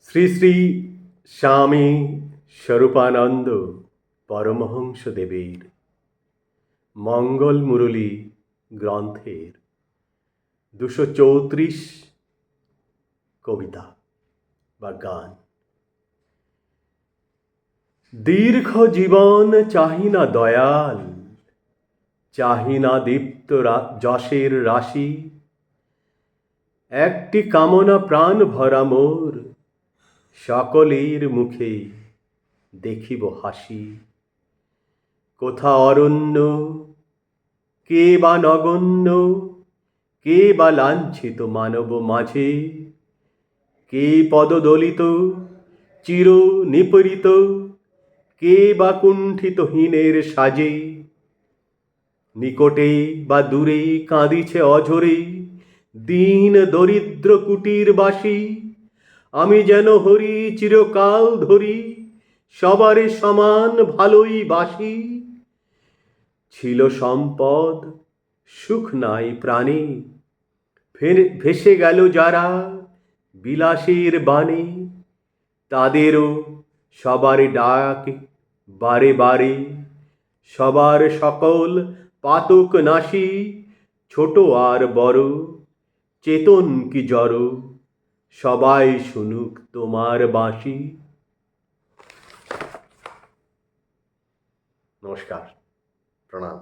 শ্রী শ্রী স্বামী স্বরূপানন্দ পরমহংসদেবের মঙ্গল মুরলী গ্রন্থের 234 কবিতা বা গান। দীর্ঘ জীবন চাহি না দয়াল, চাহি না দীপ্ত যশের রাশি, একটি কামনা প্রাণ ভরা মোর, সকলের মুখে দেখিব হাসি। কোথা অরণ্য, কে বা নগণ্য, কে বা লাঞ্ছিত মানব মাঝে, কে পদদলিত চির নিপীড়িত, কে বা কুণ্ঠিত হীনের সাজে, নিকটে বা দূরে কাঁদিছে অঝরে দীন দরিদ্র কুটিরবাসী। আমি যেন হরি চিরকাল ধরি, সবারে সমান ভালোই বাসি। ছিল সম্পদ, সুখ নাই প্রাণে, ভেসে গেল যারা বিলাসের বাণে, তাদেরও সবার ডাক বারে বারে, সবার সকল পাতক নাশি। ছোট আর বড়, চেতন কি জড়, সবাই শুনুক তোমার বাঁশি। নমস্কার, প্রণাম।